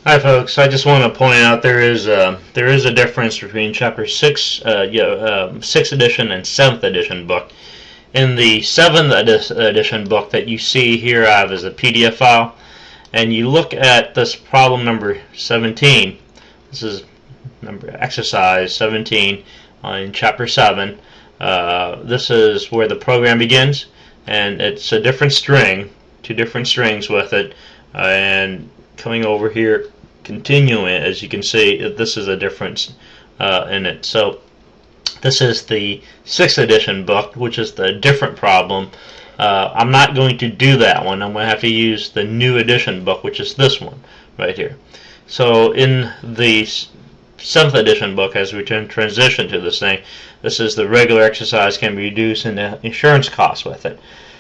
Hi folks, I just want to point out there is a difference between chapter 6, 6th edition and 7th edition book. In the 7th edition book that you see here I have as a PDF file, and you look at this problem number 17. This is exercise 17 in chapter 7. This is where the program begins, and it's a different string, two different strings with it, and coming over here, continuing, as you can see, this is a difference in it. So this is the 6th edition book, which is the different problem. I'm not going to do that one. I'm going to have to use the new edition book, which is this one right here. So in the 7th edition book, as we transition to this thing, this is the regular exercise can be reduced in the insurance costs with it.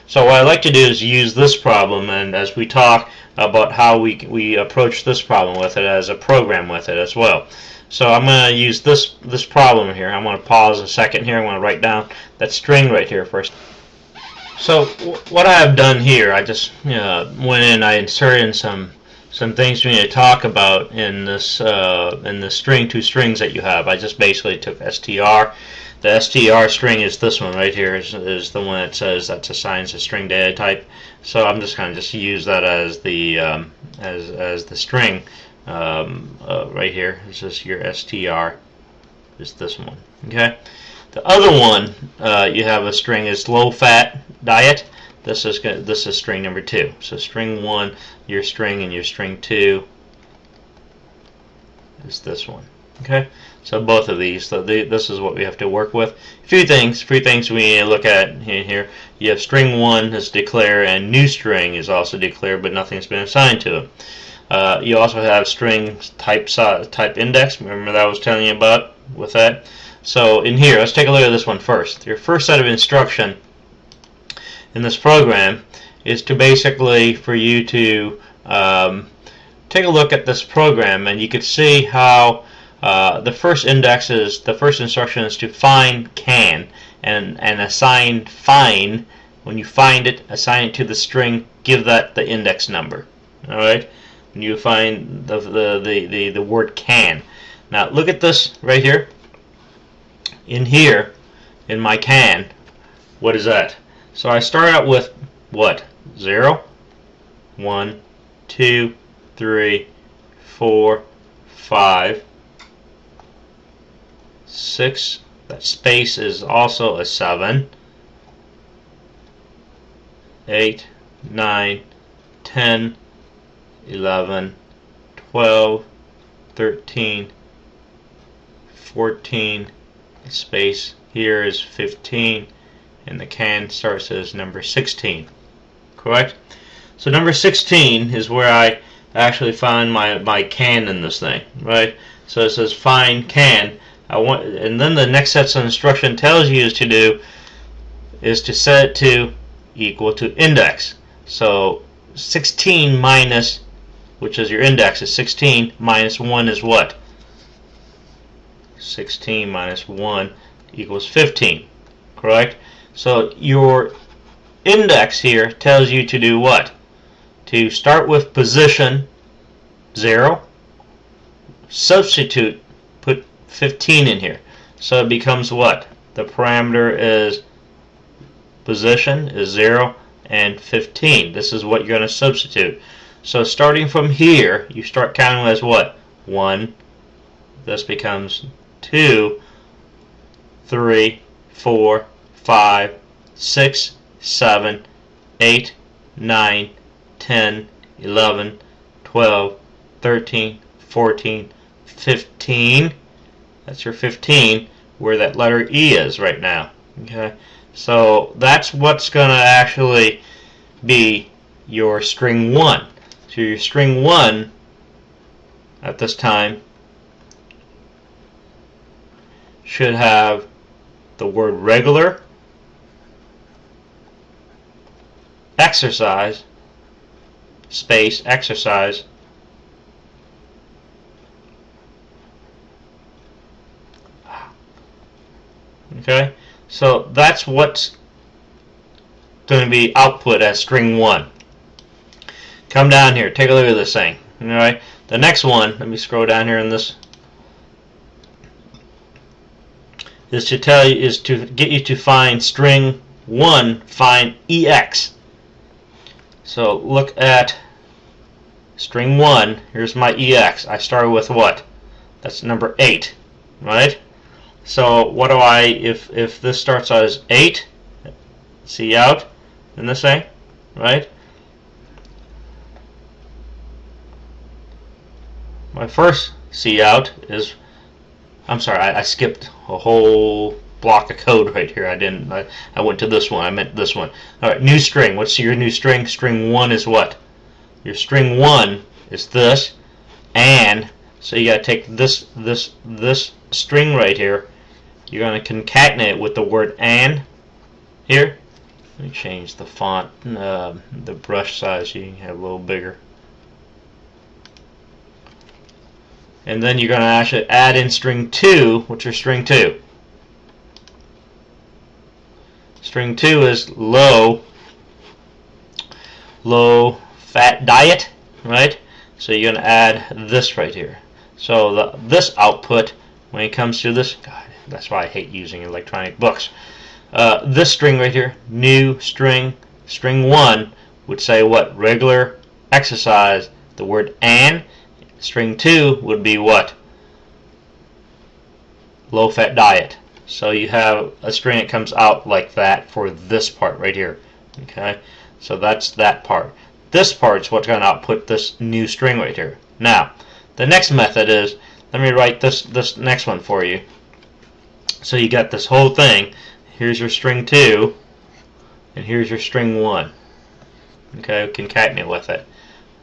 So what I like to do is use this problem, and as we talk about how we approach this problem with it as a program with it as well. So I'm going to use this problem here. I'm going to pause a second here. I'm going to write down that string right here first. So what I have done here, I just went in, I inserted in some things we need to talk about in this string, two strings that you have. I just basically took str. The str string is this one right here, is the one that says that's assigns a string data type. So I'm just going to just use that as the as the string right here. It's just your str is this one. Okay. The other one you have a string is low fat diet. This is string number 2. So string 1, your string, and your string 2 is this one. Okay, so both of these. So this is what we have to work with. Three things we need to look at here. You have string 1 is declared, and new string is also declared, but nothing's been assigned to it. You also have string type index. Remember that I was telling you about with that. So in here, let's take a look at this one first. Your first set of instruction in this program is to basically for you to take a look at this program, and you can see how the first instruction is to find can and assign find. When you find it, assign it to the string, give that the index number. Alright? When you find the word can. Now look at this right here. In here, in my can, what is that? So I start out with what? 0, 1, 2, 3, 4, 5, 6. That space is also a 7. 8, 9, 10, 11, 12, 13, 14. The space here is 15. And the can starts as number 16. Correct? So number 16 is where I actually find my can in this thing, right? So it says find can. And then the next set of instruction tells you is to set it to equal to index. So 16 minus, which is your index, is 16 minus 1 is what? 16 minus 1 equals 15. Correct? So your index here tells you to do what? To start with position 0, substitute, put 15 in here. So it becomes what? The parameter is position is 0 and 15. This is what you're going to substitute. So starting from here, you start counting as what? 1. This becomes 2, 3, 4, 5, 6, 7, 8, 9, 10, 11, 12, 13, 14, 15. That's your 15, where that letter E is right now. Okay, so that's what's going to actually be your string 1. So your string 1 at this time should have the word regular, exercise, space, exercise, okay? So that's what's going to be output as string 1. Come down here, take a look at this thing. Alright, the next one, let me scroll down here in this, is to get you to find string 1, find EX. So look at string 1, here's my EX. I started with what? That's number 8, right? So what do if this starts out as 8, see out in this thing, right? My first C out is, I'm sorry, I skipped a whole block of code right here. I went to this one. I meant this one. Alright, new string. What's your new string? String 1 is what? Your string 1 is this, and so you gotta take this string right here. You're gonna concatenate it with the word and here. Let me change the font, the brush size so you can have a little bigger. And then you're going to actually add in string 2, which is string 2. String 2 is low fat diet, right? So you're going to add this right here. So this output, when it comes to this, God, that's why I hate using electronic books. This string right here, new string 1 would say what? Regular exercise, the word and. String 2 would be what? Low fat diet. So you have a string that comes out like that for this part right here. Okay, so that's that part. This part's what's going to output this new string right here. Now, the next method is, let me write this next one for you. So you got this whole thing. Here's your string 2, and here's your string 1. Okay, concatenate with it.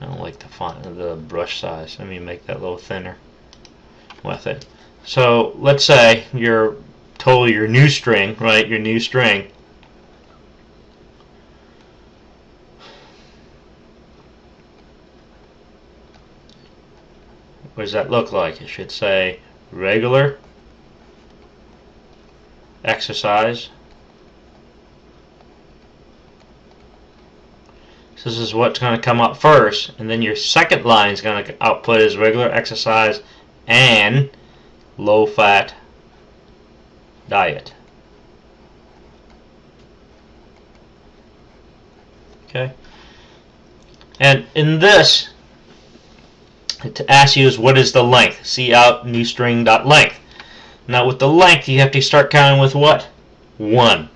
I don't like the font of the brush size. Let me make that a little thinner with it. So let's say your new string, right? Your new string. What does that look like? It should say regular exercise. So this is what's going to come up first, and then your second line is going to output is regular exercise and low fat diet. Okay, and in this, to ask you is what is the length? See out new string dot length. Now with the length, you have to start counting with what? 1.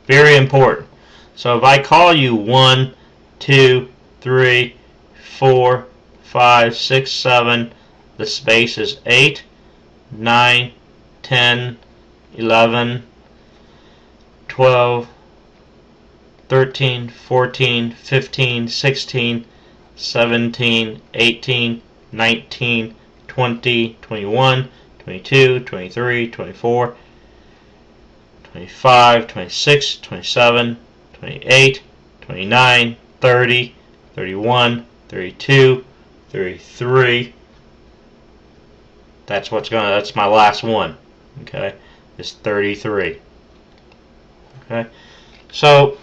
Very important. So if I call you 1, 2, 3, 4, 5, 6, 7. The space is 8, 9, 10, 11, 12, 13, 14, 15, 16, 17, 18, 19, 20, 21, 22, 23, 24, 25, 26, 27, 28, 29, 30, 31, 32, 33. That's my last one. Okay, is 33. Okay, so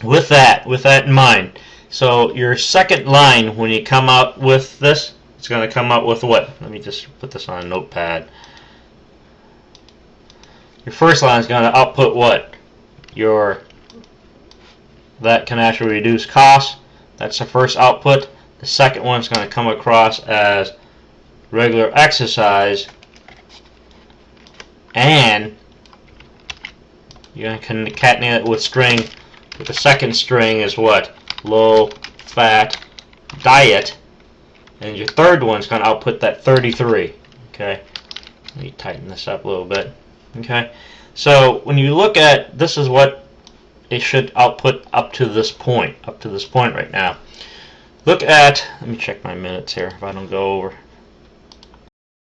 with that in mind, so your second line when you come out with this, it's going to come out with what? Let me just put this on a notepad. Your first line is going to output what? That can actually reduce costs. That's the first output. The second one is going to come across as regular exercise, and you're going to concatenate it with string. With the second string is what? Low fat diet, and your third one is going to output that 33. Okay, let me tighten this up a little bit. Okay, so when you look at this, is what it should output up to this point right now. Look at, let me check my minutes here if I don't go over.